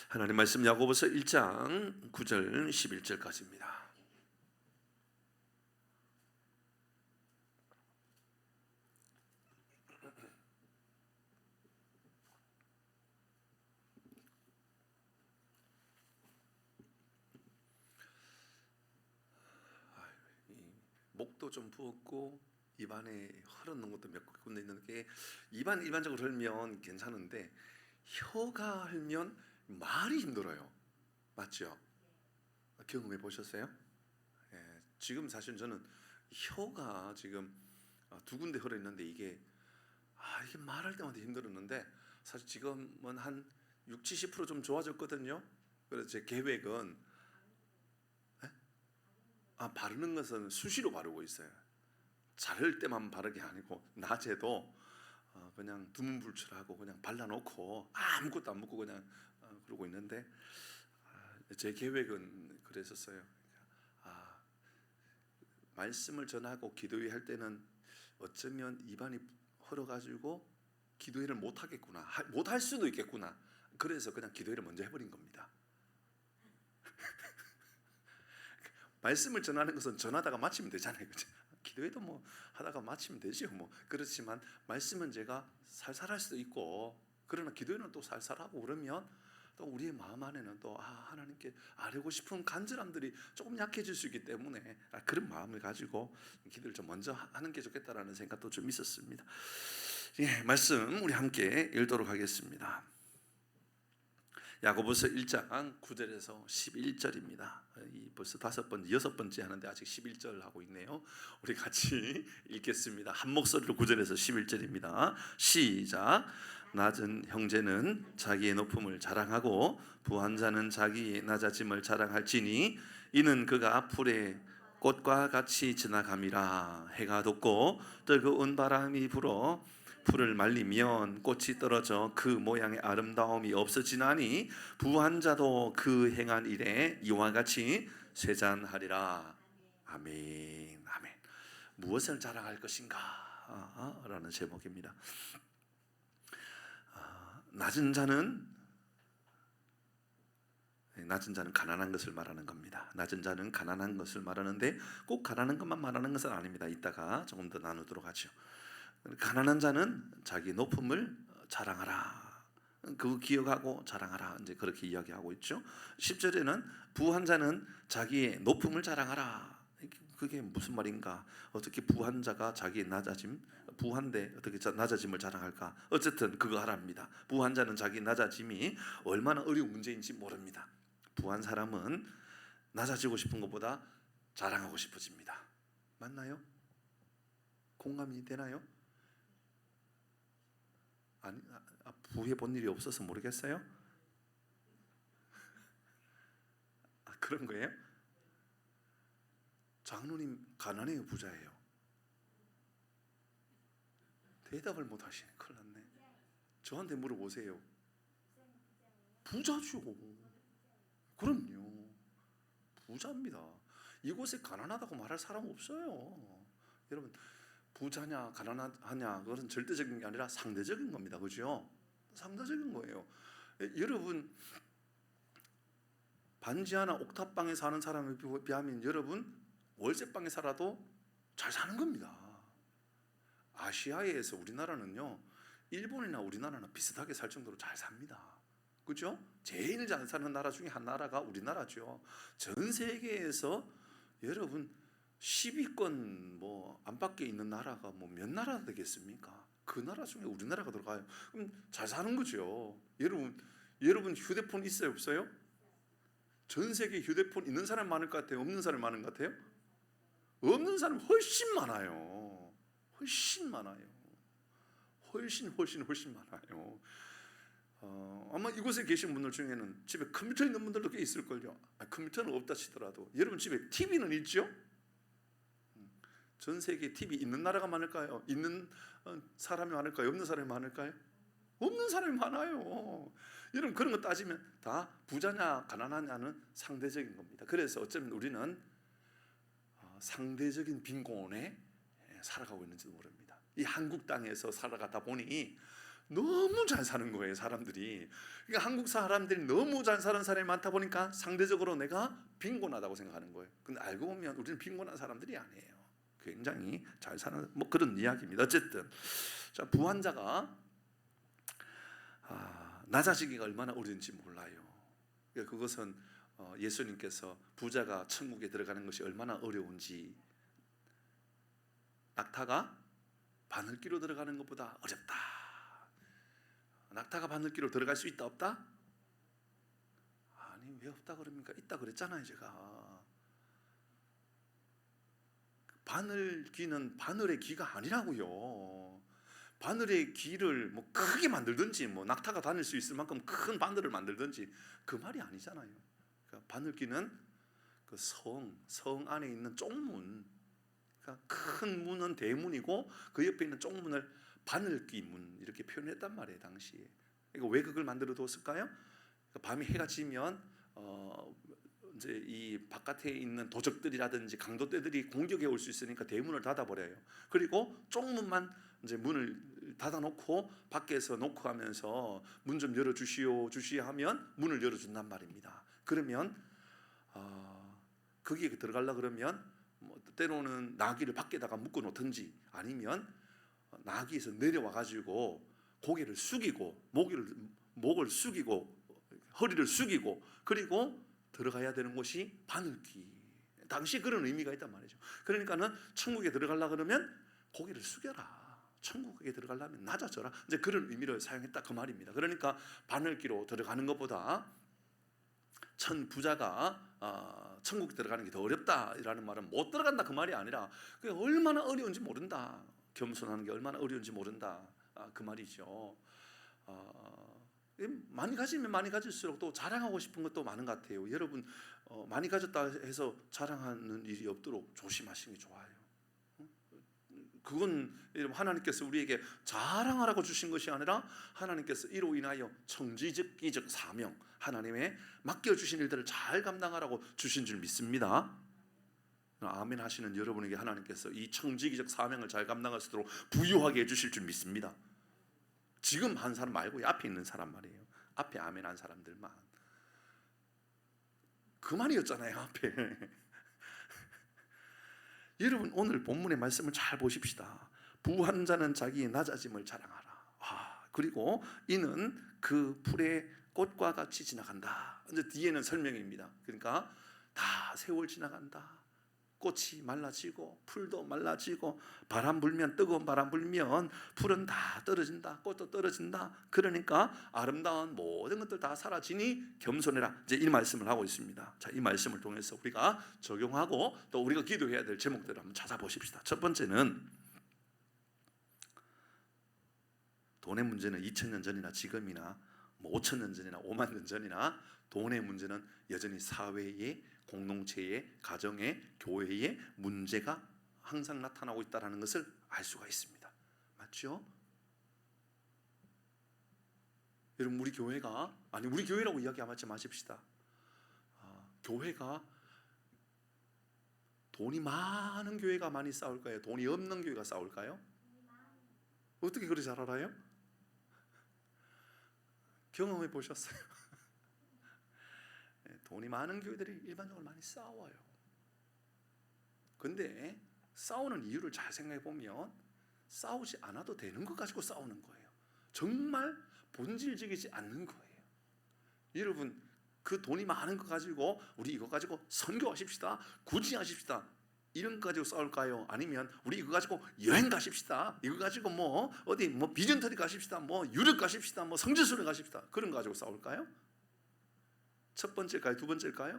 하나님 말씀 야고보서 1장 9절 11절까지입니다. 목도 좀 부었고 입안에 흐르는 것도 몇 군데 있는데, 입안 일반적으로 흘면 괜찮은데 혀가 흘면 말이 힘들어요. 맞죠? 경험해 보셨어요? 예, 지금 사실 저는 혀가 지금 두 군데 흘러 있는데 이게 말할 때마다 힘들었는데, 사실 지금은 한 60-70%좀 좋아졌거든요. 그래서 제 계획은 바르는 것은 수시로 바르고 있어요. 자를 때만 바르게 아니고 낮에도 그냥 두문불출하고 그냥 발라놓고 아무것도 안 먹고 그냥 그러고 있는데, 제 계획은 그랬었어요. 말씀을 전하고 기도회 할 때는 어쩌면 입안이 흘러가지고 기도회를 못 하겠구나, 못 할 수도 있겠구나. 그래서 그냥 기도회를 먼저 해버린 겁니다. 말씀을 전하는 것은 전하다가 마치면 되잖아요, 그렇죠? 기도회도 뭐 하다가 마치면 되죠, 뭐. 그렇지만 말씀은 제가 살살할 수도 있고, 그러나 기도회는 또 살살하고 그러면 또 우리의 마음 안에는 또 하나님께 아뢰고 싶은 간절함들이 조금 약해질 수 있기 때문에 그런 마음을 가지고 기도를 좀 먼저 하는 게 좋겠다라는 생각도 좀 있었습니다. 예, 말씀 우리 함께 읽도록 하겠습니다. 야고보서 1장 9절에서 11절입니다. 벌써 6번째 하는데 아직 11절 하고 있네요. 우리 같이 읽겠습니다. 한 목소리로 9절에서 11절입니다. 시작. 낮은 형제는 자기의 높음을 자랑하고 부한 자는 자기의 낮아짐을 자랑할지니 이는 그가 풀의 꽃과 같이 지나감이라. 해가 돋고 뜨거운 바람이 불어 풀을 말리면 꽃이 떨어져 그 모양의 아름다움이 없어지나니 부한 자도 그 행한 일에 이와 같이 쇠잔하리라. 아멘. 아멘. 무엇을 자랑할 것인가? 라는 제목입니다. 낮은 자는 가난한 것을 말하는 겁니다. 낮은 자는 가난한 것을 말하는데 꼭 가난한 것만 말하는 것은 아닙니다. 이따가 조금 더 나누도록 하죠. 가난한 자는 자기 높음을 자랑하라. 그거 기억하고 자랑하라. 이제 그렇게 이야기하고 있죠. 10절에는 부한 자는 자기의 높음을 자랑하라. 그게 무슨 말인가? 어떻게 부한 자가 자기의 낮아짐, 부한데 어떻게 낮아짐을 자랑할까? 어쨌든 그거 하랍니다. 부한 자는 자기 낮아짐이 얼마나 어려운 문제인지 모릅니다. 부한 사람은 낮아지고 싶은 것보다 자랑하고 싶어집니다. 맞나요? 공감이 되나요? 아니, 부해 본 일이 없어서 모르겠어요? 그런 거예요? 장로님 가난해요, 부자예요? 대답을 못 하시네. 큰일 났네. 저한테 물어보세요. 부자죠. 그럼요, 부자입니다. 이곳에 가난하다고 말할 사람 없어요. 여러분, 부자냐 가난하냐 그것은 절대적인 게 아니라 상대적인 겁니다. 그죠? 상대적인 거예요. 여러분, 반지 하나 옥탑방에 사는 사람에 비하면 여러분 월세방에 살아도 잘 사는 겁니다. 아시아에서 우리나라는요, 일본이나 우리나라는 비슷하게 살 정도로 잘 삽니다. 그죠? 제일 잘 사는 나라 중에 한 나라가 우리나라죠. 전 세계에서 여러분 10위권 뭐 안팎에 있는 나라가 뭐 몇 나라 되겠습니까? 그 나라 중에 우리나라가 들어가요. 그럼 잘 사는 거죠. 여러분 휴대폰 있어요, 없어요? 전 세계 휴대폰 있는 사람 많을 것 같아요? 없는 사람 많은 것 같아요? 없는 사람 훨씬 많아요. 훨씬 많아요. 훨씬 많아요. 아마 이곳에 계신 분들 중에는 집에 컴퓨터 있는 분들도 꽤 있을걸요. 컴퓨터는 없다 치더라도 여러분 집에 TV는 있죠? 전 세계에 TV 있는 나라가 많을까요? 있는 사람이 많을까요? 없는 사람이 많을까요? 없는 사람이 많아요. 여러분, 그런 거 따지면 다 부자냐 가난하냐는 상대적인 겁니다. 그래서 어쩌면 우리는 상대적인 빈곤에 살아가고 있는지도 모릅니다. 이 한국 땅에서 살아가다 보니 너무 잘 사는 거예요, 사람들이. 그러니까 한국 사람들이 너무 잘 사는 사람이 많다 보니까 상대적으로 내가 빈곤하다고 생각하는 거예요. 근데 알고 보면 우리는 빈곤한 사람들이 아니에요. 굉장히 잘 사는 뭐 그런 이야기입니다. 어쨌든 자, 부환자가 낮아지기가 얼마나 어려운지 몰라요. 그러니까 그것은 예수님께서 부자가 천국에 들어가는 것이 얼마나 어려운지, 낙타가 바늘기로 들어가는 것보다 어렵다. 낙타가 바늘기로 들어갈 수 있다 없다? 아니 왜 없다 그럽니까? 있다 그랬잖아요 제가. 바늘귀는 바늘의 귀가 아니라고요. 바늘의 귀를 뭐 크게 만들든지 뭐 낙타가 다닐 수 있을 만큼 큰 바늘을 만들든지 그 말이 아니잖아요. 그러니까 바늘귀는 그 성 안에 있는 쪽문, 그러니까 큰 문은 대문이고 그 옆에 있는 쪽문을 바늘귀 문 이렇게 표현했단 말이에요 당시에. 그러니까 왜 그걸 만들어 두었을까요? 그러니까 밤이 해가 지면 이제 이 바깥에 있는 도적들이라든지 강도떼들이 공격해 올 수 있으니까 대문을 닫아버려요. 그리고 쪽문만 이제 문을 닫아놓고 밖에서 노크하면서 문 좀 열어주시오 하면 문을 열어준단 말입니다. 그러면 거기에 들어가려 그러면 뭐 때로는 나귀를 밖에다가 묶어놓든지 아니면 나귀에서 내려와 가지고 고개를 숙이고 목을 숙이고 허리를 숙이고 그리고 들어가야 되는 곳이 바늘귀. 당시 그런 의미가 있단 말이죠. 그러니까는 천국에 들어가려 그러면 고개를 숙여라. 천국에 들어가려면 낮아져라. 이제 그런 의미를 사용했다 그 말입니다. 그러니까 바늘귀로 들어가는 것보다 천 부자가 천국에 들어가는 게 더 어렵다라는 말은 못 들어간다 그 말이 아니라 그게 얼마나 어려운지 모른다. 겸손하는 게 얼마나 어려운지 모른다 그 말이죠. 많이 가지면 많이 가질수록 또 자랑하고 싶은 것도 많은 것 같아요. 여러분 많이 가졌다 해서 자랑하는 일이 없도록 조심하시는 게 좋아요. 그건 하나님께서 우리에게 자랑하라고 주신 것이 아니라 하나님께서 이로 인하여 청지적 기적 사명, 하나님의 맡겨주신 일들을 잘 감당하라고 주신 줄 믿습니다. 아멘 하시는 여러분에게 하나님께서 이 청지기적 사명을 잘 감당할 수 있도록 부유하게 해주실 줄 믿습니다. 지금 한 사람 말고 앞에 있는 사람 말이에요. 앞에 아멘 한 사람들만. 그 말이었잖아요 앞에. 여러분 오늘 본문의 말씀을 잘 보십시다. 부한 자는 자기의 낮아짐을 자랑하라. 그리고 이는 그 풀의 꽃과 같이 지나간다. 이제 뒤에는 설명입니다. 그러니까 다 세월 지나간다. 꽃이 말라지고 풀도 말라지고 바람 불면 뜨거운 바람 불면 풀은 다 떨어진다. 꽃도 떨어진다. 그러니까 아름다운 모든 것들 다 사라지니 겸손해라. 이제 이 말씀을 하고 있습니다. 자, 이 말씀을 통해서 우리가 적용하고 또 우리가 기도해야 될 제목들을 한번 찾아보십시다. 첫 번째는 돈의 문제는 2000년 전이나 지금이나 뭐 5000년 전이나 5만 년 전이나 돈의 문제는 여전히 사회의 공동체의 가정의 교회의 문제가 항상 나타나고 있다는 것을 알 수가 있습니다. 맞죠? 여러분 우리 교회가 우리 교회라고 이야기하지 마십시다. 교회가 돈이 많은 교회가 많이 싸울까요? 돈이 없는 교회가 싸울까요? 어떻게 그리 잘 알아요? 경험해 보셨어요? 돈이 많은 교회들이 일반적으로 많이 싸워요. 근데 싸우는 이유를 잘 생각해 보면 싸우지 않아도 되는 것 가지고 싸우는 거예요. 정말 본질적이지 않는 거예요. 여러분 그 돈이 많은 거 가지고 우리 이거 가지고 선교하십시다, 구제하십시다 이런 거 가지고 싸울까요? 아니면 우리 이거 가지고 여행 가십시다, 이거 가지고 뭐 어디 뭐 비전터리 가십시다, 뭐 유럽 가십시다, 뭐 성지순례 가십시다 그런 거 가지고 싸울까요? 첫 번째일까요? 두 번째일까요?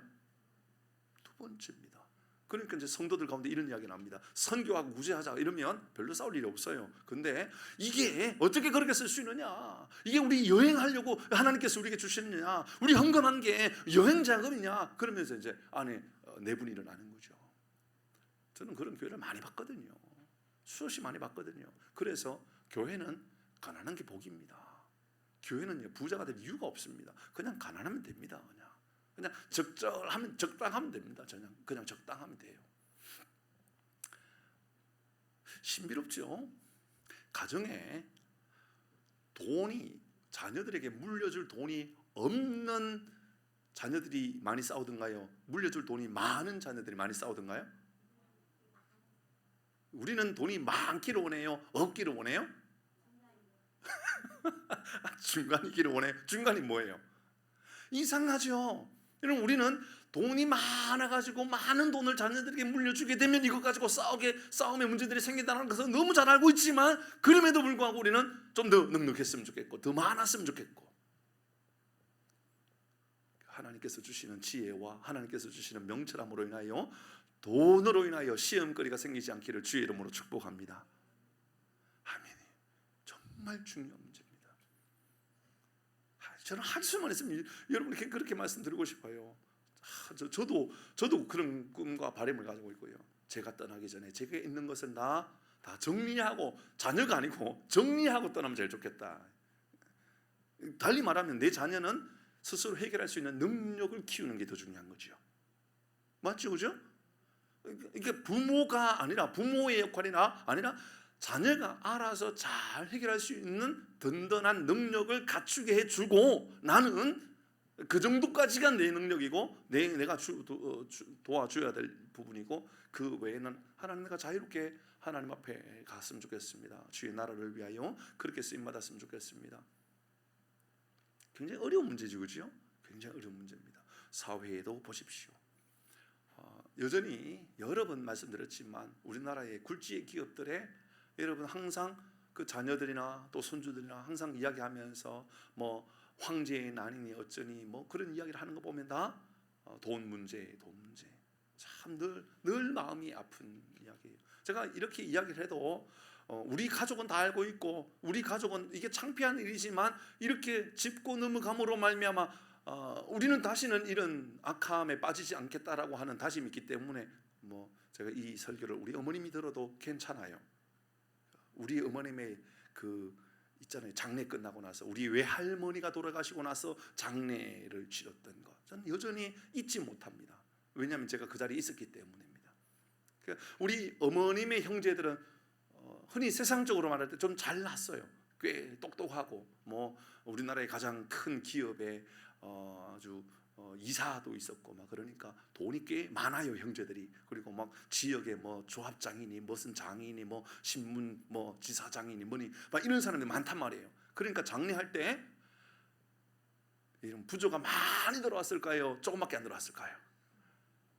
두 번째입니다. 그러니까 이제 성도들 가운데 이런 이야기 납니다. 선교하고 구제하자 이러면 별로 싸울 일이 없어요. 근데 이게 어떻게 그렇게 쓸 수 있느냐? 이게 우리 여행하려고 하나님께서 우리에게 주시느냐? 우리 헌금한 게 여행 자금이냐? 그러면서 이제 안에 내분이 일어나는 거죠. 저는 그런 교회를 많이 봤거든요. 수없이 많이 봤거든요. 그래서 교회는 가난한 게 복입니다. 교회는 부자가 될 이유가 없습니다. 그냥 가난하면 됩니다. 그냥 적당하면 됩니다. 그냥 적당하면 돼요. 신비롭죠? 가정에 돈이 자녀들에게 물려줄 돈이 없는 자녀들이 많이 싸우던가요? 물려줄 돈이 많은 자녀들이 많이 싸우던가요? 우리는 돈이 많기를 원해요? 없기를 원해요? 중간이기를 원해요? 중간이 뭐예요? 이상하죠. 여러분, 우리는 돈이 많아가지고 많은 돈을 자녀들에게 물려주게 되면 이것 가지고 싸움의 문제들이 생긴다는 것을 너무 잘 알고 있지만, 그럼에도 불구하고 우리는 좀 더 넉넉했으면 좋겠고 더 많았으면 좋겠고, 하나님께서 주시는 지혜와 하나님께서 주시는 명철함으로 인하여 돈으로 인하여 시험거리가 생기지 않기를 주의 이름으로 축복합니다. 아멘. 정말 중요한 문제입니다. 저는 할 수만 있으면 여러분께 그렇게 말씀드리고 싶어요. 저도 그런 꿈과 바람을 가지고 있고요. 제가 떠나기 전에 제게 있는 것을 다 정리하고, 자녀가 아니고 정리하고 떠나면 제일 좋겠다. 달리 말하면 내 자녀는 스스로 해결할 수 있는 능력을 키우는 게 더 중요한 거죠. 맞죠, 그죠? 이게 부모가 아니라, 부모의 역할이 아니라 자녀가 알아서 잘 해결할 수 있는 든든한 능력을 갖추게 해주고, 나는 그 정도까지가 내 능력이고 내가 도와줘야 될 부분이고, 그 외에는 하나님, 내가 자유롭게 하나님 앞에 갔으면 좋겠습니다. 주의 나라를 위하여 그렇게 쓰임받았으면 좋겠습니다. 굉장히 어려운 문제죠, 그렇죠? 굉장히 어려운 문제입니다. 사회에도 보십시오. 여전히 여러 번 말씀드렸지만 우리나라의 굴지의 기업들에 여러분 항상 그 자녀들이나 또 손주들이나 항상 이야기하면서 뭐 황제의 난이니 어쩌니 뭐 그런 이야기를 하는 거 보면 다 돈 문제. 참 늘 마음이 아픈 이야기예요. 제가 이렇게 이야기를 해도 우리 가족은 다 알고 있고, 우리 가족은 이게 창피한 일이지만 이렇게 짚고 넘어감으로 말미암아 우리는 다시는 이런 악함에 빠지지 않겠다라고 하는 다짐이 있기 때문에 뭐 제가 이 설교를 우리 어머님이 들어도 괜찮아요. 우리 어머님의 그 있잖아요, 장례 끝나고 나서 우리 외할머니가 돌아가시고 나서 장례를 치렀던 것, 저는 여전히 잊지 못합니다. 왜냐하면 제가 그 자리에 있었기 때문입니다. 우리 어머님의 형제들은 흔히 세상적으로 말할 때 좀 잘났어요. 꽤 똑똑하고 뭐 우리나라의 가장 큰 기업에 아주 이사도 있었고 막, 그러니까 돈이 꽤 많아요, 형제들이. 그리고 막 지역에 뭐 조합장이니 무슨 장이니 뭐 신문 뭐 지사장이니 뭐니 막 이런 사람들이 많단 말이에요. 그러니까 장례할 때 이런 부조가 많이 들어왔을까요? 조금밖에 안 들어왔을까요?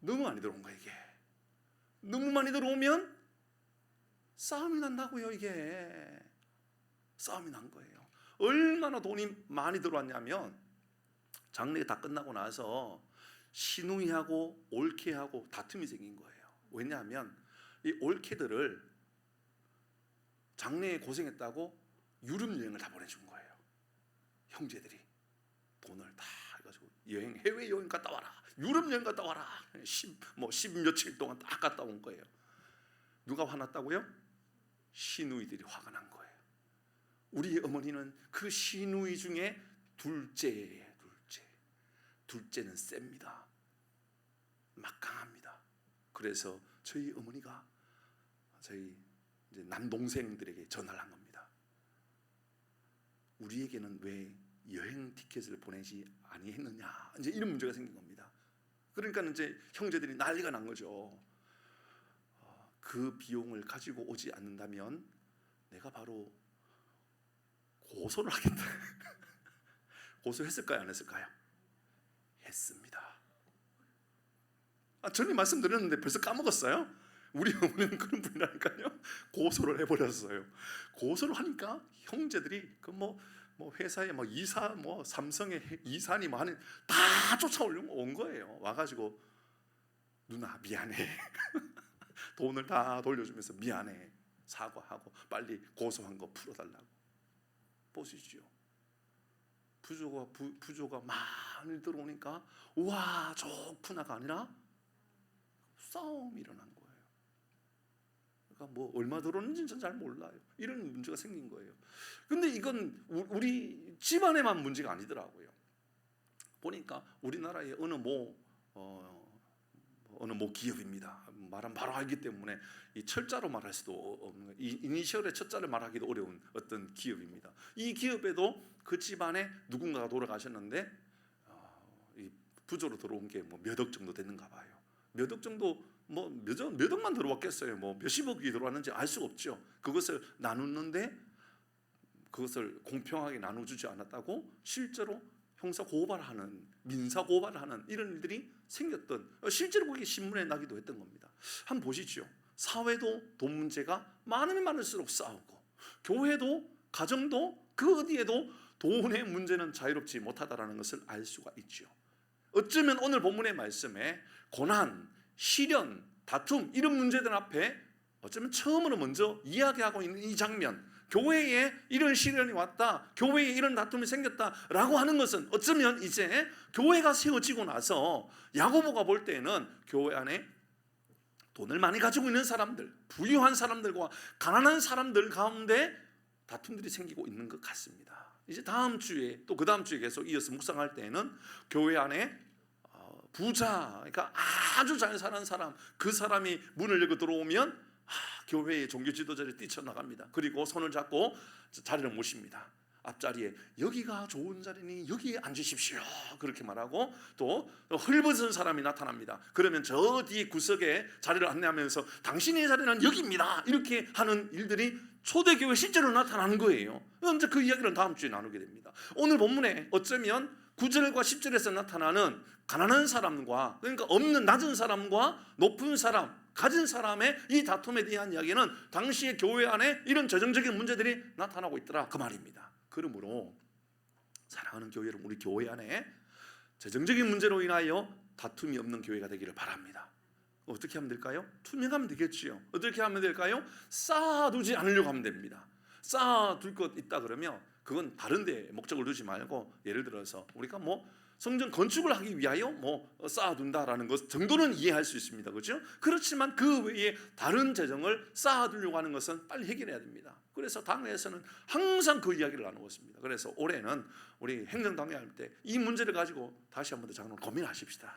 너무 많이 들어온 거예요. 이게 너무 많이 들어오면 싸움이 난다고요. 이게 싸움이 난 거예요. 얼마나 돈이 많이 들어왔냐면, 장례가 다 끝나고 나서 시누이하고 올케하고 다툼이 생긴 거예요. 왜냐하면 이 올케들을 장례에 고생했다고 유럽 여행을 다 보내준 거예요. 형제들이 돈을 다 해가지고 해외 여행 갔다 와라, 유럽 여행 갔다 와라, 10 며칠 동안 딱 갔다 온 거예요. 누가 화났다고요? 시누이들이 화가 난 거예요. 우리 어머니는 그 시누이 중에 둘째예요. 둘째는 셉니다. 막강합니다. 그래서 저희 어머니가 저희 이제 남동생들에게 전화를 한 겁니다. 우리에게는 왜 여행 티켓을 보내지 아니했느냐, 이제 이런 문제가 생긴 겁니다. 그러니까 이제 형제들이 난리가 난 거죠. 그 비용을 가지고 오지 않는다면 내가 바로 고소를 하겠다. 고소했을까요, 안 했을까요? 했습니다. 전에 말씀드렸는데 벌써 까먹었어요? 우리 어머니는 그런 분이라니까요. 고소를 해버렸어요. 고소를 하니까 형제들이 그 뭐 회사에 뭐 이사 뭐 삼성의 이사니 뭐 하는 다 쫓아온 거예요. 와가지고 누나 미안해. 돈을 다 돌려주면서 미안해, 사과하고 빨리 고소한 거 풀어달라고. 보시죠. 부조가 많이 들어오니까 와 좋구나가 아니라 싸움이 일어난 거예요. 그러니까 뭐 얼마 들어오는지는 전 잘 몰라요. 이런 문제가 생긴 거예요. 근데 이건 우리 집안에만 문제가 아니더라고요. 보니까 우리나라의 어느 어느 뭐 기업입니다. 말하면 바로 알기 때문에 이 철자로 말할 수도 없는, 이 이니셜의 첫자를 말하기도 어려운 어떤 기업입니다. 이 기업에도 그 집안에 누군가가 돌아가셨는데 이 부조로 들어온 게 뭐 몇 억 정도 됐는가 봐요. 몇 억 정도, 뭐 몇 억만 들어왔겠어요. 뭐 몇십억이 들어왔는지 알 수가 없죠. 그것을 나누는데 그것을 공평하게 나눠주지 않았다고 실제로 형사 고발하는, 민사 고발하는 이런 일들이 생겼던, 실제로 그게 신문에 나기도 했던 겁니다. 한번 보시죠. 사회도 돈 문제가 많으면 많을수록 싸우고, 교회도 가정도 그 어디에도 돈의 문제는 자유롭지 못하다라는 것을 알 수가 있죠. 어쩌면 오늘 본문의 말씀에 고난, 시련, 다툼 이런 문제들 앞에 어쩌면 처음으로 먼저 이야기하고 있는 이 장면, 교회에 이런 시련이 왔다, 교회에 이런 다툼이 생겼다라고 하는 것은 어쩌면 이제 교회가 세워지고 나서 야고보가 볼 때는 교회 안에 돈을 많이 가지고 있는 사람들, 부유한 사람들과 가난한 사람들 가운데 다툼들이 생기고 있는 것 같습니다. 이제 다음 주에 또 그 다음 주에 계속 이어서 묵상할 때는 교회 안에 부자, 그러니까 아주 잘 사는 사람, 그 사람이 문을 열고 들어오면 교회의 종교 지도자를 뛰쳐나갑니다. 그리고 손을 잡고 자리를 모십니다. 앞자리에 여기가 좋은 자리니 여기에 앉으십시오 그렇게 말하고, 또 헐벗은 사람이 나타납니다. 그러면 저 뒤에 구석에 자리를 안내하면서 당신의 자리는 여기입니다 이렇게 하는 일들이 초대교회 실제로 나타나는 거예요. 이제 그 이야기를 다음 주에 나누게 됩니다. 오늘 본문에 어쩌면 9절과 10절에서 나타나는 가난한 사람과, 그러니까 없는 낮은 사람과 높은 사람, 가진 사람의 이 다툼에 대한 이야기는 당시의 교회 안에 이런 재정적인 문제들이 나타나고 있더라 그 말입니다. 그러므로 사랑하는 교회 여러분, 우리 교회 안에 재정적인 문제로 인하여 다툼이 없는 교회가 되기를 바랍니다. 어떻게 하면 될까요? 투명하면 되겠지요. 어떻게 하면 될까요? 쌓아두지 않으려고 하면 됩니다. 쌓아둘 것 있다 그러면 그건 다른 데 목적을 두지 말고, 예를 들어서 우리가 뭐 성전 건축을 하기 위하여 뭐 쌓아둔다라는 것 정도는 이해할 수 있습니다. 그렇죠? 그렇지만 그 외에 다른 재정을 쌓아두려고 하는 것은 빨리 해결해야 됩니다. 그래서 당회에서는 항상 그 이야기를 나누었습니다. 그래서 올해는 우리 행정당회 할 때 이 문제를 가지고 다시 한번 더 장로님 고민하십시다.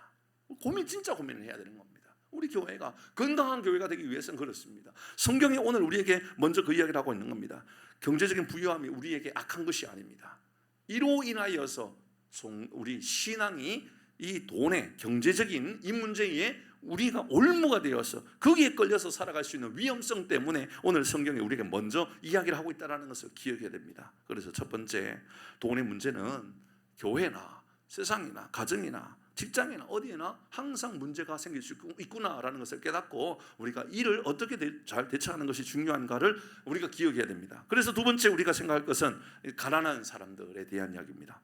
진짜 고민을 해야 되는 겁니다. 우리 교회가 건강한 교회가 되기 위해서는 그렇습니다. 성경이 오늘 우리에게 먼저 그 이야기를 하고 있는 겁니다. 경제적인 부유함이 우리에게 악한 것이 아닙니다. 이로 인하여서 우리 신앙이 이 돈의 경제적인 이 문제에 우리가 올무가 되어서 거기에 끌려서 살아갈 수 있는 위험성 때문에 오늘 성경이 우리에게 먼저 이야기를 하고 있다는 것을 기억해야 됩니다. 그래서 첫 번째, 돈의 문제는 교회나 세상이나 가정이나 직장이나 어디에나 항상 문제가 생길 수 있구나라는 것을 깨닫고 우리가 이를 어떻게 잘 대처하는 것이 중요한가를 우리가 기억해야 됩니다. 그래서 두 번째 우리가 생각할 것은 가난한 사람들에 대한 이야기입니다.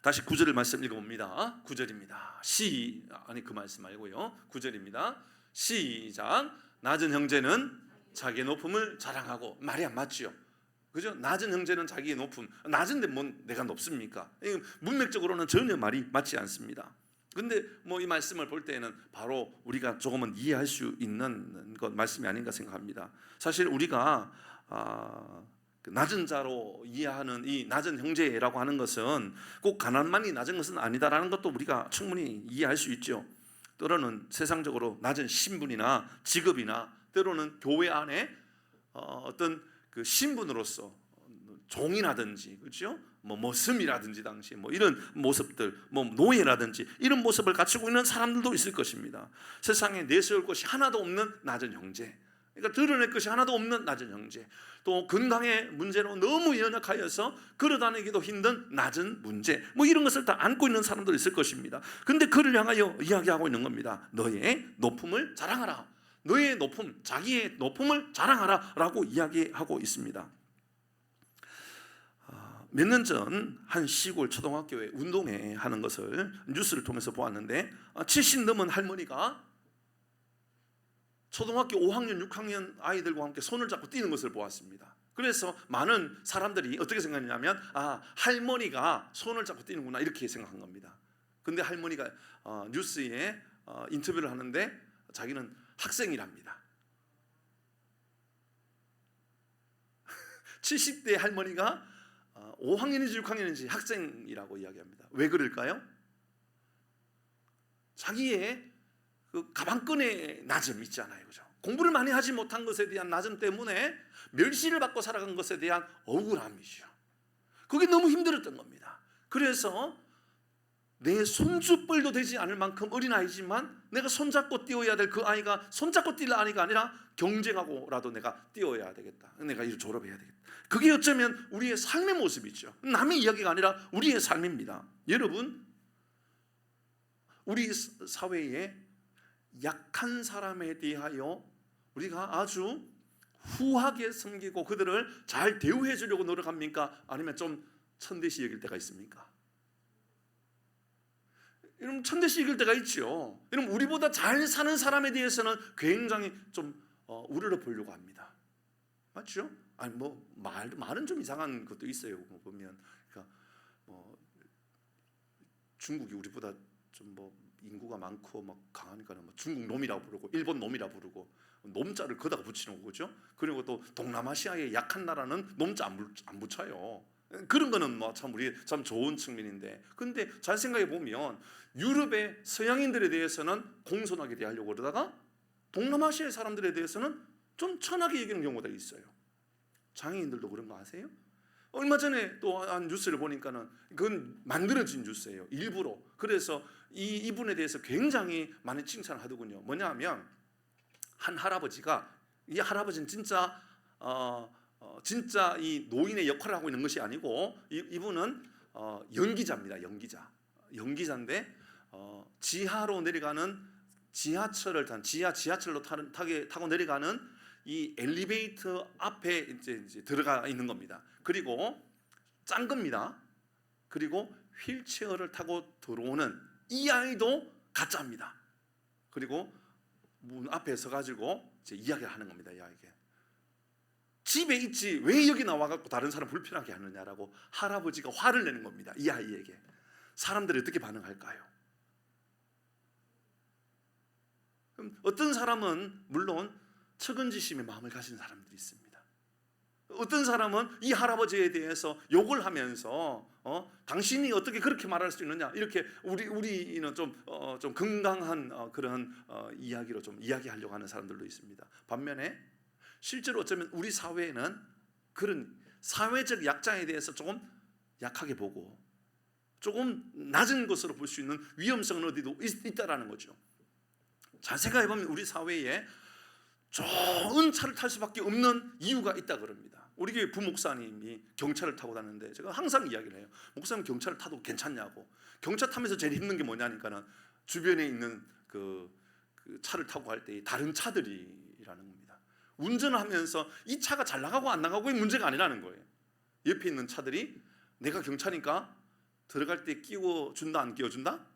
다시 9절의 말씀 읽어봅니다. 9절입니다. 그 말씀 말고요. 9절입니다. 시작. 낮은 형제는 자기의 높음을 자랑하고. 말이 안 맞죠? 그죠? 낮은 형제는 자기의 높음. 낮은데 뭐 내가 높습니까? 문맥적으로는 전혀 말이 맞지 않습니다. 근데 뭐 이 말씀을 볼 때는 바로 우리가 조금은 이해할 수 있는 것 말씀이 아닌가 생각합니다. 사실 우리가 낮은 자로 이해하는 이 낮은 형제라고 하는 것은 꼭 가난만이 낮은 것은 아니다라는 것도 우리가 충분히 이해할 수 있죠. 때로는 세상적으로 낮은 신분이나 직업이나 때로는 교회 안에 어떤 그 신분으로서 종이라든지, 그렇죠? 뭐 머슴이라든지 당시 뭐 이런 모습들, 뭐 노예라든지 이런 모습을 갖추고 있는 사람들도 있을 것입니다. 세상에 내세울 것이 하나도 없는 낮은 형제, 그러니까 드러낼 것이 하나도 없는 낮은 형제, 또 건강의 문제로 너무 연약하여서 걸어다니기도 힘든 낮은 문제, 뭐 이런 것을 다 안고 있는 사람도 있을 것입니다. 근데 그를 향하여 이야기하고 있는 겁니다. 너의 높음을 자랑하라. 너의 높음, 자기의 높음을 자랑하라 라고 이야기하고 있습니다. 몇 년 전 한 시골 초등학교에 운동회 하는 것을 뉴스를 통해서 보았는데 70 넘은 할머니가 초등학교 5학년, 6학년 아이들과 함께 손을 잡고 뛰는 것을 보았습니다. 그래서 많은 사람들이 어떻게 생각했냐면 할머니가 손을 잡고 뛰는구나 이렇게 생각한 겁니다. 근데 할머니가 뉴스에 인터뷰를 하는데 자기는 학생이랍니다. 70대 할머니가 5학년인지 6학년인지 학생이라고 이야기합니다. 왜 그럴까요? 자기의 그 가방끈의 낮음 있잖아요, 그죠? 공부를 많이 하지 못한 것에 대한 낮음 때문에 멸시를 받고 살아간 것에 대한 억울함이죠. 그게 너무 힘들었던 겁니다. 그래서 내 손주뻘도 되지 않을 만큼 어린아이지만 내가 손잡고 뛰어야 될 그 아이가 손잡고 뛸 아이가 아니라 경쟁하고라도 내가 뛰어야 되겠다. 내가 이를 졸업해야 되겠다. 그게 어쩌면 우리의 삶의 모습이죠. 남의 이야기가 아니라 우리의 삶입니다. 여러분, 우리 사회에 약한 사람에 대하여 우리가 아주 후하게 섬기고 그들을 잘 대우해 주려고 노력합니까? 아니면 좀 천대시 여길 때가 있습니까? 여러분, 천대시 여길 때가 있죠. 여러분, 우리보다 잘 사는 사람에 대해서는 굉장히 좀 우러러 보려고 합니다. 맞죠? 아니 뭐 말은 좀 이상한 것도 있어요. 보면 그러니까 중국이 우리보다 좀 인구가 많고 막 강하니까 뭐 중국 놈이라고 부르고 일본 놈이라고 부르고 놈자를 거다가 붙이는 거죠. 그리고 또 동남아시아의 약한 나라는 놈자 안 붙여요. 그런 거는 뭐 참 우리 참 좋은 측면인데, 근데 잘 생각해 보면 유럽의 서양인들에 대해서는 공손하게 대하려고 그러다가 동남아시아의 사람들에 대해서는 좀 천하게 여기는 경우가 있어요. 장애인들도 그런 거 아세요? 얼마 전에 또 한 뉴스를 보니까는 그건 만들어진 뉴스예요. 일부러. 그래서 이분에 대해서 굉장히 많이 칭찬을 하더군요. 뭐냐면 한 할아버지가, 이 할아버지는 진짜 진짜 이 노인의 역할을 하고 있는 것이 아니고 이분은 연기자입니다. 연기자인데 지하로 내려가는 지하철을 지하철로 타고 내려가는 이 엘리베이터 앞에 이제 들어가 있는 겁니다. 그리고 짠 겁니다. 그리고 휠체어를 타고 들어오는 이 아이도 가짜입니다. 그리고 문 앞에 서가지고 이제 이야기를 하는 겁니다. 이 아이에게 집에 있지 왜 여기 나와갖고 다른 사람 불편하게 하느냐라고 할아버지가 화를 내는 겁니다. 이 아이에게. 사람들이 어떻게 반응할까요? 그럼 어떤 사람은 물론 측은지심의 마음을 가진 사람들이 있습니다. 어떤 사람은 이 할아버지에 대해서 욕을 하면서 당신이 어떻게 그렇게 말할 수 있느냐, 이렇게 우리는 좀 건강한 그런 이야기로 좀 이야기하려고 하는 사람들도 있습니다. 반면에 실제로 어쩌면 우리 사회에는 그런 사회적 약자에 대해서 조금 약하게 보고 조금 낮은 것으로 볼 수 있는 위험성은 어디도 있다라는 거죠. 잘 생각해 보면 우리 사회에 좋은 차를 탈 수밖에 없는 이유가 있다 그럽니다. 우리 교회 부목사님이 경차를 타고 다니는데 제가 항상 이야기를 해요. 목사님 경차를 타도 괜찮냐고. 경차 타면서 제일 힘든 게 뭐냐니까는 주변에 있는 그 차를 타고 갈 때 다른 차들이라는 겁니다. 운전을 하면서 이 차가 잘 나가고 안 나가고의 문제가 아니라는 거예요. 옆에 있는 차들이 내가 경차니까 들어갈 때 끼워준다 안 끼워준다?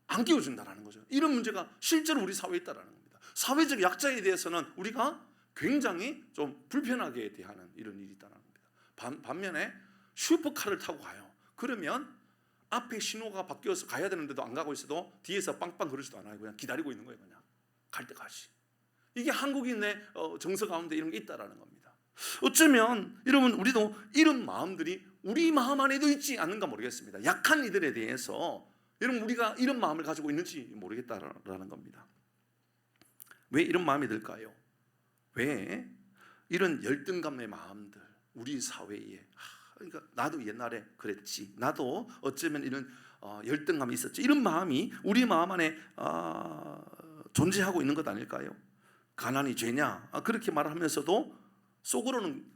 안 끼워준다라는 거죠. 이런 문제가 실제로 우리 사회에 있다라는 겁니다. 사회적 약자에 대해서는 우리가 굉장히 좀 불편하게 대하는 이런 일이 있다는 겁니다. 반면에 슈퍼카를 타고 가요. 그러면 앞에 신호가 바뀌어서 가야 되는데도 안 가고 있어도 뒤에서 빵빵 그러지도 않아요. 그냥 기다리고 있는 거예요. 그냥 갈 때까지. 이게 한국인의 정서 가운데 이런 게 있다라는 겁니다. 어쩌면 여러분 우리도 이런 마음들이 우리 마음 안에도 있지 않는가 모르겠습니다. 약한 이들에 대해서 여러분 우리가 이런 마음을 가지고 있는지 모르겠다라는 겁니다. 왜 이런 마음이 들까요? 왜 이런 열등감의 마음들 우리 사회에, 그러니까 나도 옛날에 그랬지, 나도 어쩌면 이런 열등감이 있었지, 이런 마음이 우리 마음 안에 존재하고 있는 것 아닐까요? 가난이 죄냐? 그렇게 말하면서도 속으로는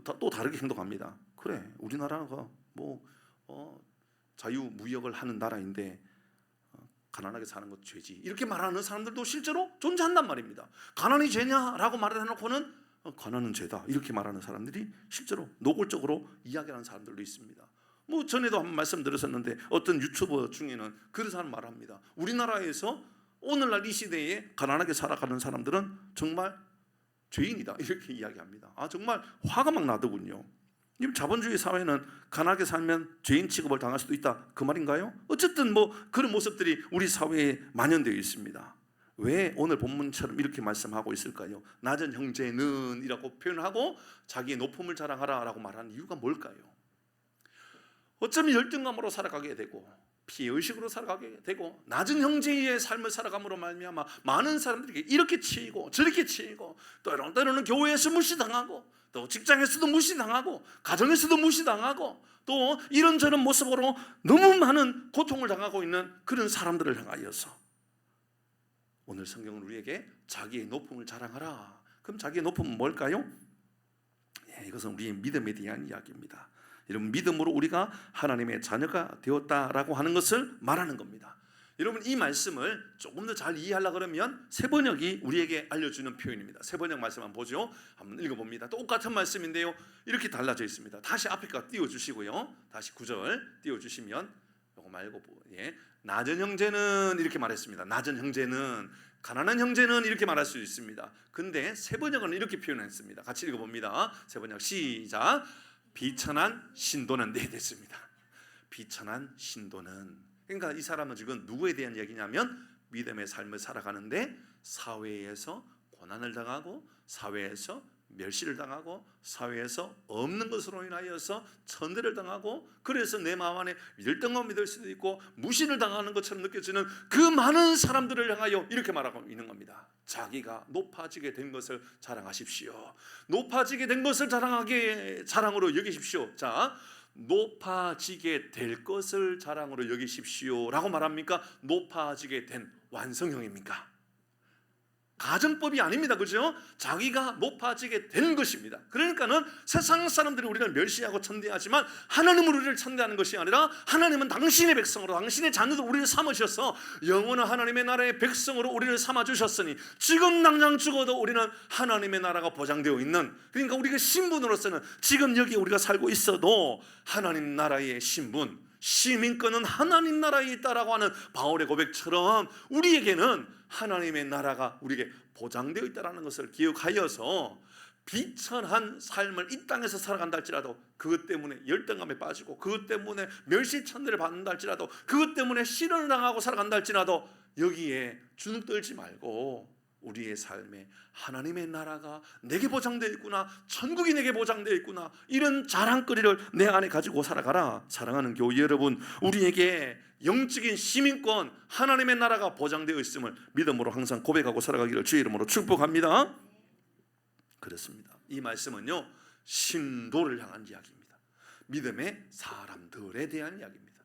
또 다르게 행동합니다. 그래, 우리나라가 자유무역을 하는 나라인데 가난하게 사는 것 죄지, 이렇게 말하는 사람들도 실제로 존재한단 말입니다. 가난이 죄냐라고 말을 해놓고는 가난은 죄다 이렇게 말하는 사람들이 실제로 노골적으로 이야기하는 사람들도 있습니다. 전에도 한번 말씀드렸었는데 어떤 유튜버 중에는 그런 사람 말합니다. 우리나라에서 오늘날 이 시대에 가난하게 살아가는 사람들은 정말 죄인이다 이렇게 이야기합니다. 정말 화가 막 나더군요. 자본주의 사회는 가난하게 살면 죄인 취급을 당할 수도 있다 그 말인가요? 어쨌든 그런 모습들이 우리 사회에 만연되어 있습니다. 왜 오늘 본문처럼 이렇게 말씀하고 있을까요? 낮은 형제는 이라고 표현하고 자기의 높음을 자랑하라 라고 말하는 이유가 뭘까요? 어쩌면 열등감으로 살아가게 되고 피의식으로 살아가게 되고 낮은 형제의 삶을 살아감으로 말미암아 많은 사람들에게 이렇게 치이고 저렇게 치이고 때로는 교회에서 무시당하고 또 직장에서도 무시당하고 가정에서도 무시당하고 또 이런저런 모습으로 너무 많은 고통을 당하고 있는 그런 사람들을 향하여서 오늘 성경은 우리에게 자기의 높음을 자랑하라. 그럼 자기의 높음은 뭘까요? 이것은 우리의 믿음에 대한 이야기입니다. 여러분, 믿음으로 우리가 하나님의 자녀가 되었다라고 하는 것을 말하는 겁니다. 여러분, 이 말씀을 조금 더 잘 이해하려고 그러면 세번역이 우리에게 알려주는 표현입니다. 세번역 말씀 한번 보죠. 한번 읽어봅니다. 똑같은 말씀인데요, 이렇게 달라져 있습니다. 다시 앞에 거 띄워주시고요. 다시 9절 띄워주시면 이거 말고 낮은 형제는 이렇게 말했습니다. 낮은 형제는, 가난한 형제는 이렇게 말할 수 있습니다. 근데 세번역은 이렇게 표현했습니다. 같이 읽어봅니다. 세번역 시작. 비천한 신도는 됐습니다. 비천한 신도는, 그러니까 이 사람은 지금 누구에 대한 얘기냐면 믿음의 삶을 살아가는데 사회에서 고난을 당하고 사회에서 멸시를 당하고 사회에서 없는 것으로 인하여서 천대를 당하고 그래서 내 마음 안에 열등감이 될 수도 있고 무시를 당하는 것처럼 느껴지는 그 많은 사람들을 향하여 이렇게 말하고 있는 겁니다. 자기가 높아지게 된 것을 자랑하십시오. 높아지게 된 것을 자랑으로 여기십시오. 자, 높아지게 될 것을 자랑으로 여기십시오 라고 말합니까? 높아지게 된 완성형입니까? 가정법이 아닙니다. 그죠? 자기가 높아지게 된 것입니다. 그러니까는 세상 사람들이 우리를 멸시하고 천대하지만 하나님은 우리를 천대하는 것이 아니라 하나님은 당신의 백성으로, 당신의 자녀도 우리를 삼으셔서 영원한 하나님의 나라의 백성으로 우리를 삼아주셨으니 지금 당장 죽어도 우리는 하나님의 나라가 보장되어 있는, 그러니까 우리가 신분으로서는 지금 여기 우리가 살고 있어도 하나님 나라의 신분, 시민권은 하나님 나라에 있다라고 하는 바울의 고백처럼 우리에게는 하나님의 나라가 우리에게 보장되어 있다는 것을 기억하여서 비천한 삶을 이 땅에서 살아간다 할지라도 그것 때문에 열등감에 빠지고 그것 때문에 멸시천대를 받는다 할지라도 그것 때문에 시련을 당하고 살아간다 할지라도 여기에 주눅 들지 말고 우리의 삶에 하나님의 나라가 내게 보장되어 있구나, 천국이 내게 보장되어 있구나, 이런 자랑거리를 내 안에 가지고 살아가라. 사랑하는 교회 여러분, 우리에게 영적인 시민권, 하나님의 나라가 보장되어 있음을 믿음으로 항상 고백하고 살아가기를 주의 이름으로 축복합니다. 그렇습니다. 이 말씀은요, 신도를 향한 이야기입니다. 믿음의 사람들에 대한 이야기입니다.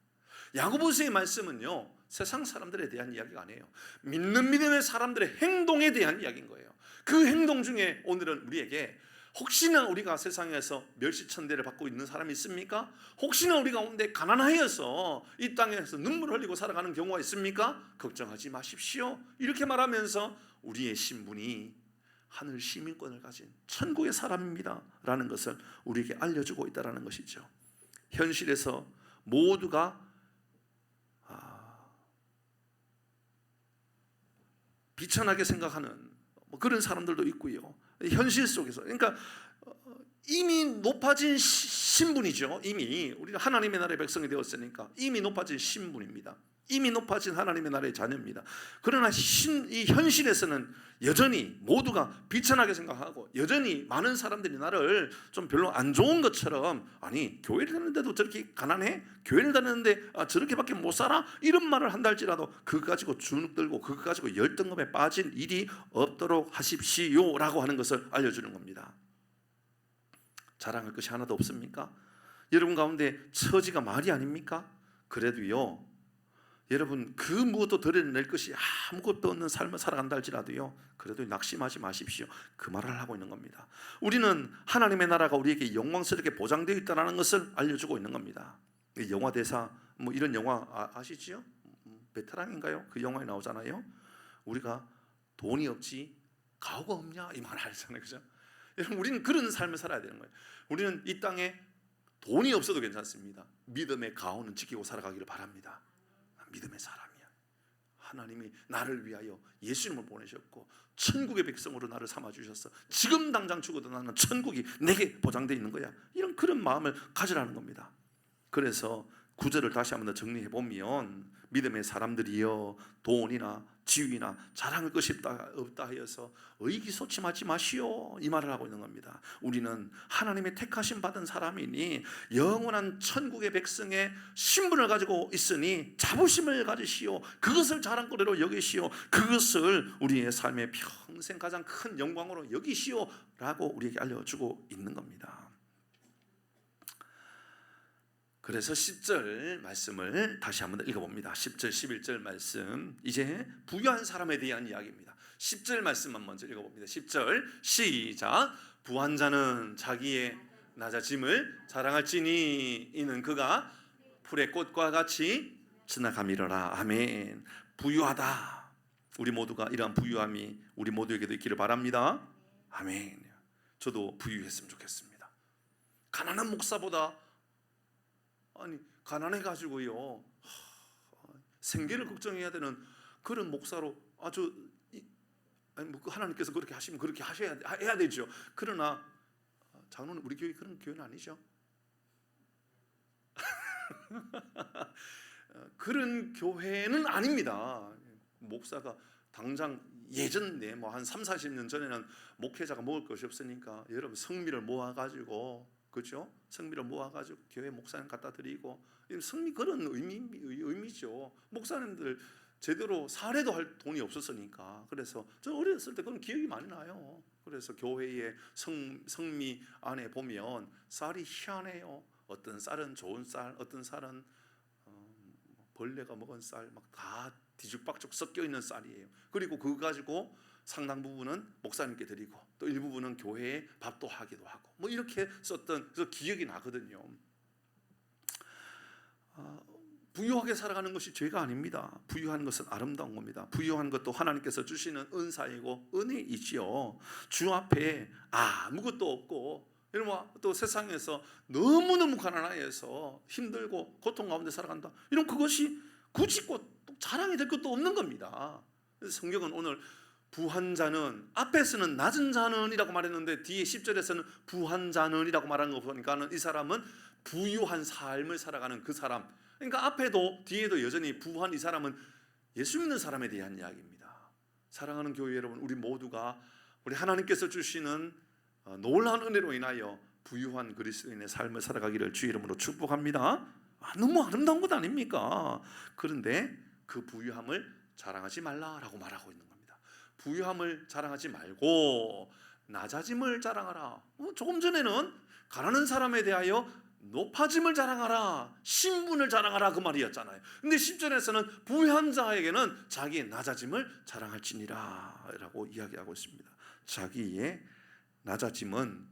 야고보서의 말씀은요, 세상 사람들에 대한 이야기가 아니에요. 믿는 믿음의 사람들의 행동에 대한 이야기인 거예요. 그 행동 중에 오늘은 우리에게 혹시나 우리가 세상에서 멸시천대를 받고 있는 사람이 있습니까? 혹시나 우리 가운데 가난하여서 이 땅에서 눈물 흘리고 살아가는 경우가 있습니까? 걱정하지 마십시오. 이렇게 말하면서 우리의 신분이 하늘 시민권을 가진 천국의 사람입니다 라는 것을 우리에게 알려주고 있다는 것이죠. 현실에서 모두가 비천하게 생각하는 그런 사람들도 있고요. 현실 속에서, 그러니까 이미 높아진 신분이죠. 이미 우리가 하나님의 나라의 백성이 되었으니까 이미 높아진 신분입니다. 이미 높아진 하나님의 나라의 자녀입니다. 그러나 이 현실에서는 여전히 모두가 비천하게 생각하고 여전히 많은 사람들이 나를 좀 별로 안 좋은 것처럼, 아니 교회를 다니는데도 저렇게 가난해? 교회를 다니는데 저렇게밖에 못 살아? 이런 말을 한다 할지라도 그거 가지고 주눅 들고 그거 가지고 열등감에 빠질 일이 없도록 하십시오 라고 하는 것을 알려주는 겁니다. 자랑할 것이 하나도 없습니까? 여러분 가운데 처지가 말이 아닙니까? 그래도요, 여러분 그 무엇도 드러낼 것이 아무것도 없는 삶을 살아간다 할지라도요, 그래도 낙심하지 마십시오. 그 말을 하고 있는 겁니다. 우리는 하나님의 나라가 우리에게 영광스럽게 보장되어 있다는 것을 알려주고 있는 겁니다. 영화 대사 이런 영화 아시지요? 베테랑인가요? 그 영화에 나오잖아요. 우리가 돈이 없지 가오가 없냐 이 말 알잖아요. 그죠? 여러분 우리는 그런 삶을 살아야 되는 거예요. 우리는 이 땅에 돈이 없어도 괜찮습니다. 믿음의 가오는 지키고 살아가기를 바랍니다. 믿음의 사람이야. 하나님이 나를 위하여 예수님을 보내셨고 천국의 백성으로 나를 삼아주셨어. 지금 당장 죽어도 나는 천국이 내게 보장되어 있는 거야. 이런 그런 마음을 가지라는 겁니다. 그래서 구절을 다시 한번 더 정리해 보면 믿음의 사람들이여 돈이나 지위나 자랑할 것이 없다 하여서 의기소침하지 마시오 이 말을 하고 있는 겁니다. 우리는 하나님의 택하심 받은 사람이니 영원한 천국의 백성의 신분을 가지고 있으니 자부심을 가지시오. 그것을 자랑거리로 여기시오. 그것을 우리의 삶의 평생 가장 큰 영광으로 여기시오 라고 우리에게 알려주고 있는 겁니다. 그래서 10절 말씀을 다시 한번 읽어봅니다. 10절 11절 말씀, 이제 부유한 사람에 대한 이야기입니다. 10절 말씀만 먼저 읽어봅니다. 10절 시작. 부한 자는 자기의 낮아짐을 자랑할지니 이는 그가 풀의 꽃과 같이 지나가미러라. 아멘. 부유하다. 우리 모두가 이러한 부유함이 우리 모두에게도 있기를 바랍니다. 아멘. 저도 부유했으면 좋겠습니다. 가난한 목사보다 가난해가지고요 생계를 걱정해야 되는 그런 목사로 하나님께서 그렇게 하시면 그렇게 해야 되죠. 그러나 장로는 우리 교회 그런 교회는 아니죠. 그런 교회는 아닙니다. 목사가 당장 예전에 한 3, 40년 전에는 목회자가 먹을 것이 없으니까 여러분 성미를 모아가지고, 그렇죠? 성미를 모아가지고 교회 목사님 갖다 드리고, 성미 그런 의미죠. 목사님들 제대로 사례도 할 돈이 없었으니까. 그래서 저 어렸을 때 그런 기억이 많이 나요. 그래서 교회의 성미 안에 보면 쌀이 희한해요. 어떤 쌀은 좋은 쌀, 어떤 쌀은 벌레가 먹은 쌀, 막 다 뒤죽박죽 섞여 있는 쌀이에요. 그리고 그거 가지고 상당 부분은 목사님께 드리고 또 일부분은 교회에 밥도 하기도 하고 뭐 이렇게 썼던 그 기억이 나거든요. 부유하게 살아가는 것이 죄가 아닙니다. 부유한 것은 아름다운 겁니다. 부유한 것도 하나님께서 주시는 은사이고 은혜이지요. 주 앞에 아무것도 없고 이러면 또 세상에서 너무너무 가난해서 힘들고 고통 가운데 살아간다, 이런 그것이 굳이 자랑이 될 것도 없는 겁니다. 그래서 성경은 오늘 부한 자는, 앞에서는 낮은 자는 이라고 말했는데 뒤에 10절에서는 부한 자는 이라고 말하는 거 보니까 이 사람은 부유한 삶을 살아가는 그 사람, 그러니까 앞에도 뒤에도 여전히 부한 이 사람은 예수 믿는 사람에 대한 이야기입니다. 사랑하는 교회 여러분, 우리 모두가 우리 하나님께서 주시는 놀라운 은혜로 인하여 부유한 그리스도인의 삶을 살아가기를 주의 이름으로 축복합니다. 너무 아름다운 것 아닙니까? 그런데 그 부유함을 자랑하지 말라라고 말하고 있는 겁니다. 부유함을 자랑하지 말고 낮아짐을 자랑하라. 조금 전에는 가난한 사람에 대하여 높아짐을 자랑하라, 신분을 자랑하라 그 말이었잖아요. 근데 10절에서는 부유한 자에게는 자기의 낮아짐을 자랑할지니라 라고 이야기하고 있습니다. 자기의 낮아짐은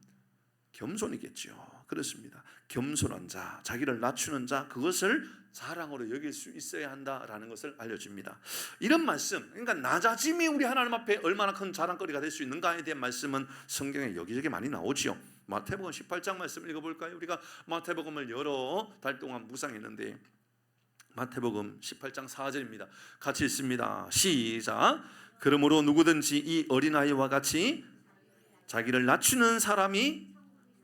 겸손이겠죠. 그렇습니다. 겸손한 자, 자기를 낮추는 자, 그것을 자랑으로 여길 수 있어야 한다라는 것을 알려줍니다. 이런 말씀, 그러니까 낮아짐이 우리 하나님 앞에 얼마나 큰 자랑거리가 될 수 있는가에 대한 말씀은 성경에 여기저기 많이 나오죠. 마태복음 18장 말씀 읽어볼까요? 우리가 마태복음을 여러 달 동안 묵상했는데 마태복음 18장 4절입니다. 같이 읽습니다. 시작. 그러므로 누구든지 이 어린아이와 같이 자기를 낮추는 사람이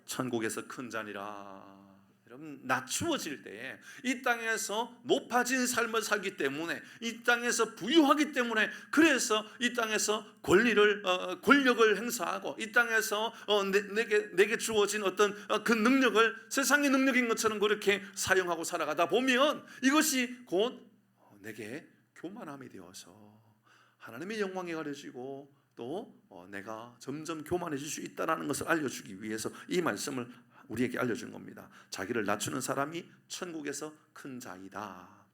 천국에서 큰 자니라. 여러분, 낮추어질 때 이 땅에서 높아진 삶을 살기 때문에, 이 땅에서 부유하기 때문에, 그래서 이 땅에서 권력을 행사하고 이 땅에서 내게 주어진 어떤 그 능력을 세상의 능력인 것처럼 그렇게 사용하고 살아가다 보면 이것이 곧 내게 교만함이 되어서 하나님의 영광이 가려지고 또 내가 점점 교만해질 수 있다는 것을 알려주기 위해서 이 말씀을 우리에게 알려준 겁니다. 자기를 낮추는 사람이 천국에서 큰 자이다.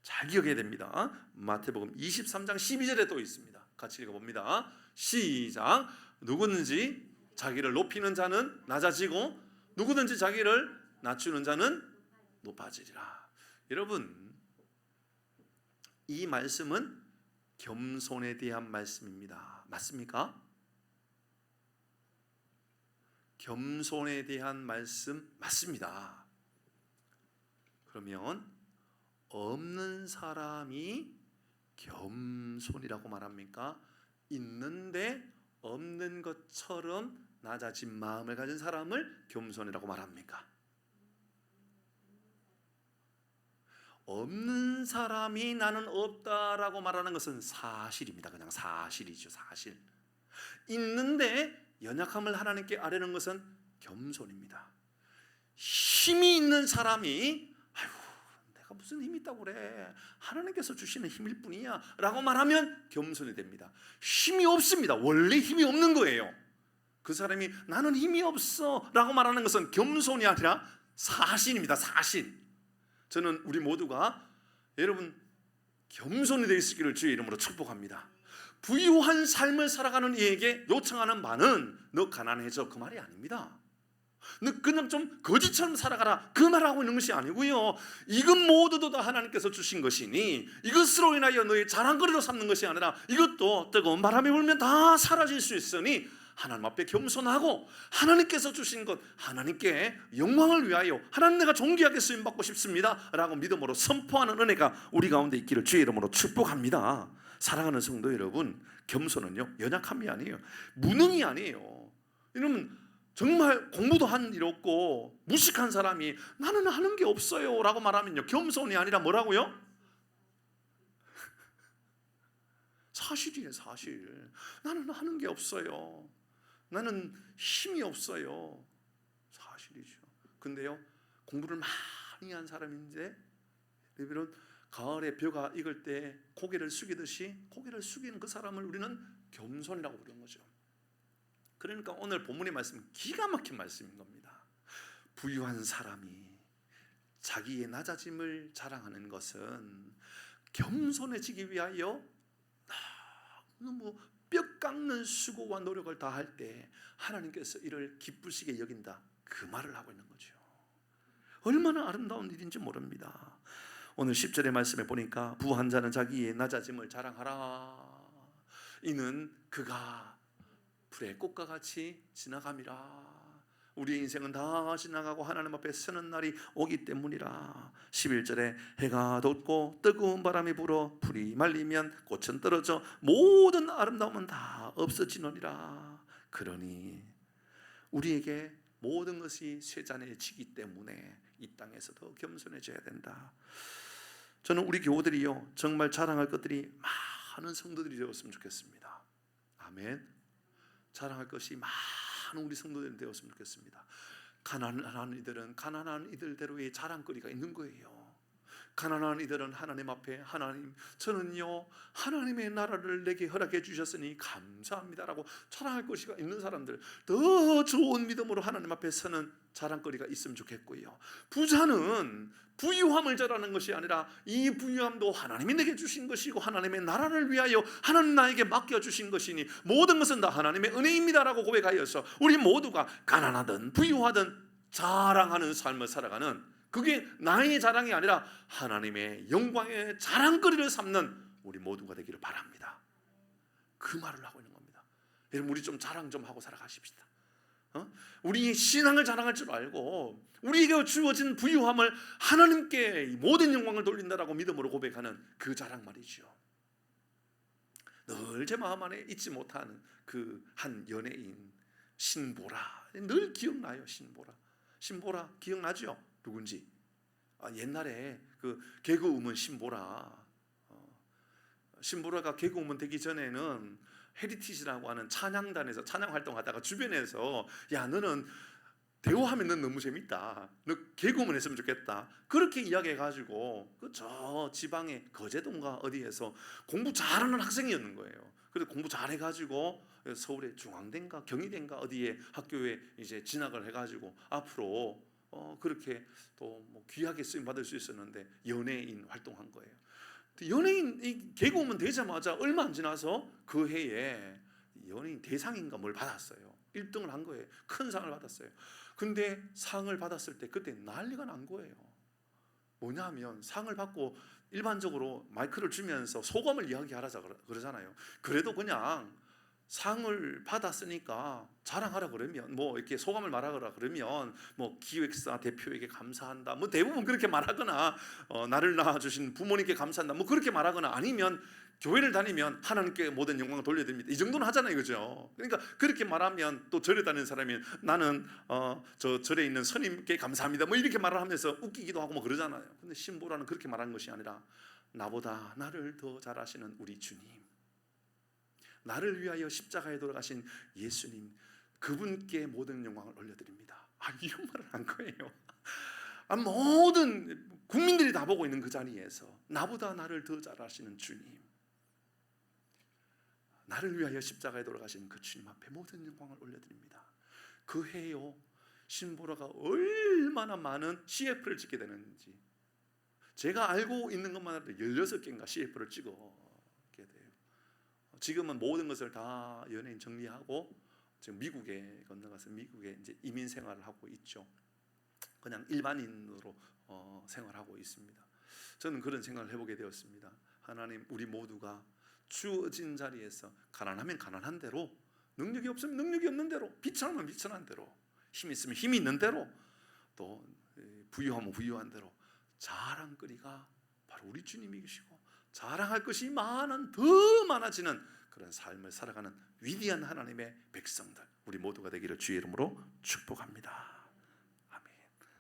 잘 기억해야 됩니다. 마태복음 23장 12절에 또 있습니다. 같이 읽어봅니다. 시작. 누구든지 자기를 높이는 자는 낮아지고 누구든지 자기를 낮추는 자는 높아지리라. 여러분, 이 말씀은 겸손에 대한 말씀입니다. 맞습니까? 겸손에 대한 말씀 맞습니다. 그러면 없는 사람이 겸손이라고 말합니까? 있는데 없는 것처럼 낮아진 마음을 가진 사람을 겸손이라고 말합니까? 없는 사람이 나는 없다라고 말하는 것은 사실입니다. 그냥 사실이죠, 사실. 있는데 연약함을 하나님께 아뢰는 것은 겸손입니다. 힘이 있는 사람이 아이고 내가 무슨 힘이 있다고 그래, 하나님께서 주시는 힘일 뿐이야 라고 말하면 겸손이 됩니다. 힘이 없습니다. 원래 힘이 없는 거예요. 그 사람이 나는 힘이 없어 라고 말하는 것은 겸손이 아니라 사실입니다. 사실. 저는 우리 모두가 여러분 겸손이 되어 있기를 주의 이름으로 축복합니다. 부유한 삶을 살아가는 이에게 요청하는 바는 너 가난해져 그 말이 아닙니다. 너 그냥 좀 거지처럼 살아가라 그 말하고 있는 것이 아니고요, 이것 모두도 다 하나님께서 주신 것이니 이것으로 인하여 너의 자랑거리로 삼는 것이 아니라 이것도 뜨거운 바람이 불면 다 사라질 수 있으니 하나님 앞에 겸손하고 하나님께서 주신 것 하나님께 영광을 위하여 하나님 내가 존귀하게 쓰임받고 싶습니다 라고 믿음으로 선포하는 은혜가 우리 가운데 있기를 주의 이름으로 축복합니다. 사랑하는 성도 여러분, 겸손은요 연약함이 아니에요, 무능이 아니에요. 여러분 정말 공부도 한 일 없고 무식한 사람이 나는 하는 게 없어요 라고 말하면요 겸손이 아니라 뭐라고요? 사실이에요, 사실. 나는 하는 게 없어요, 나는 힘이 없어요, 사실이죠. 근데요 공부를 많이 한 사람인데 여러분 가을에 벼가 익을 때 고개를 숙이듯이 고개를 숙이는 그 사람을 우리는 겸손이라고 부르는 거죠. 그러니까 오늘 본문의 말씀은 기가 막힌 말씀인 겁니다. 부유한 사람이 자기의 낮아짐을 자랑하는 것은 겸손해지기 위하여 너무 뼈 깎는 수고와 노력을 다할 때 하나님께서 이를 기쁘시게 여긴다 그 말을 하고 있는 거죠. 얼마나 아름다운 일인지 모릅니다. 오늘 10절의 말씀에 보니까 부한 자는 자기의 낮아짐을 자랑하라. 이는 그가 불의 꽃과 같이 지나감이라. 우리의 인생은 다 지나가고 하나님 앞에 서는 날이 오기 때문이라. 11절에 해가 돋고 뜨거운 바람이 불어 풀이 말리면 꽃은 떨어져 모든 아름다움은 다 없어지느니라. 그러니 우리에게 모든 것이 쇠잔해지기 때문에 이 땅에서 더 겸손해져야 된다. 저는 우리 교우들이요 정말 자랑할 것들이 많은 성도들이 되었으면 좋겠습니다. 아멘. 자랑할 것이 많은 우리 성도들이 되었으면 좋겠습니다. 가난한 이들은 가난한 이들대로의 자랑거리가 있는 거예요. 가난한 이들은 하나님 앞에 하나님 저는요 하나님의 나라를 내게 허락해 주셨으니 감사합니다라고 자랑할 것이 있는 사람들, 더 좋은 믿음으로 하나님 앞에 서는 자랑거리가 있으면 좋겠고요. 부자는 부유함을 자랑하는 것이 아니라 이 부유함도 하나님이 내게 주신 것이고 하나님의 나라를 위하여 하나님 나에게 맡겨주신 것이니 모든 것은 다 하나님의 은혜입니다라고 고백하여서 우리 모두가 가난하든 부유하든 자랑하는 삶을 살아가는, 그게 나의 자랑이 아니라 하나님의 영광의 자랑거리를 삼는 우리 모두가 되기를 바랍니다. 그 말을 하고 있는 겁니다. 여러분 우리 좀 자랑 좀 하고 살아가십시다. 우리 신앙을 자랑할 줄 알고 우리에게 주어진 부유함을 하나님께 모든 영광을 돌린다라고 믿음으로 고백하는 그 자랑 말이죠. 늘 제 마음 안에 잊지 못하는 그 한 연예인 신보라, 늘 기억나요. 신보라 기억나죠? 누군지. 옛날에 그 개그우먼 신보라가 개그우먼 되기 전에는 헤리티지라고 하는 찬양단에서 찬양 활동하다가 주변에서 야 너는 대우하면 넌 너무 재밌다, 너 개그우먼 했으면 좋겠다 그렇게 이야기해가지고 그 저 지방의 거제도인가 어디에서 공부 잘하는 학생이었는 거예요. 그래서 공부 잘해가지고 서울의 중앙대인가 경희대인가 어디에 학교에 이제 진학을 해가지고 앞으로 그렇게 또 뭐 귀하게 쓰임 받을 수 있었는데 연예인 활동한 거예요. 연예인 개그우먼 되자마자 얼마 안 지나서 그 해에 연예인 대상인가 뭘 받았어요. 1등을 한 거예요. 큰 상을 받았어요. 근데 상을 받았을 때 그때 난리가 난 거예요. 뭐냐면 상을 받고 일반적으로 마이크를 주면서 소감을 이야기하자 그러잖아요. 그래도 그냥 상을 받았으니까 자랑하라 그러면, 뭐 이렇게 소감을 말하거나 그러면 뭐 기획사 대표에게 감사한다, 뭐 대부분 그렇게 말하거나, 나를 낳아주신 부모님께 감사한다, 뭐 그렇게 말하거나, 아니면 교회를 다니면 하나님께 모든 영광을 돌려드립니다, 이 정도는 하잖아요, 그죠? 그러니까 그렇게 말하면, 또 절에 다니는 사람이 나는 저 절에 있는 스님께 감사합니다, 뭐 이렇게 말을 하면서 웃기기도 하고 뭐 그러잖아요. 근데 신보라는 그렇게 말하는 것이 아니라, 나보다 나를 더 잘 아시는 우리 주님, 나를 위하여 십자가에 돌아가신 예수님, 그분께 모든 영광을 올려드립니다. 이런 말을 한 거예요. 모든 국민들이 다 보고 있는 그 자리에서 나보다 나를 더 잘 아시는 주님, 나를 위하여 십자가에 돌아가신 그 주님 앞에 모든 영광을 올려드립니다. 그 해요, 신보라가 얼마나 많은 CF를 찍게 되는지, 제가 알고 있는 것만으로도 16개인가 CF를 찍게 돼요. 지금은 모든 것을 다 연예인 정리하고 지금 미국에 건너가서 미국에 이제 이민 생활을 하고 있죠. 그냥 일반인으로 생활하고 있습니다. 저는 그런 생각을 해보게 되었습니다. 하나님, 우리 모두가 주어진 자리에서 가난하면 가난한 대로, 능력이 없으면 능력이 없는 대로, 비천하면 비천한 대로, 힘이 있으면 힘이 있는 대로, 또 부유하면 부유한 대로 자랑거리가 바로 우리 주님이 계시고, 자랑할 것이 더 많아지는 그런 삶을 살아가는 위대한 하나님의 백성들, 우리 모두가 되기를 주의 이름으로 축복합니다.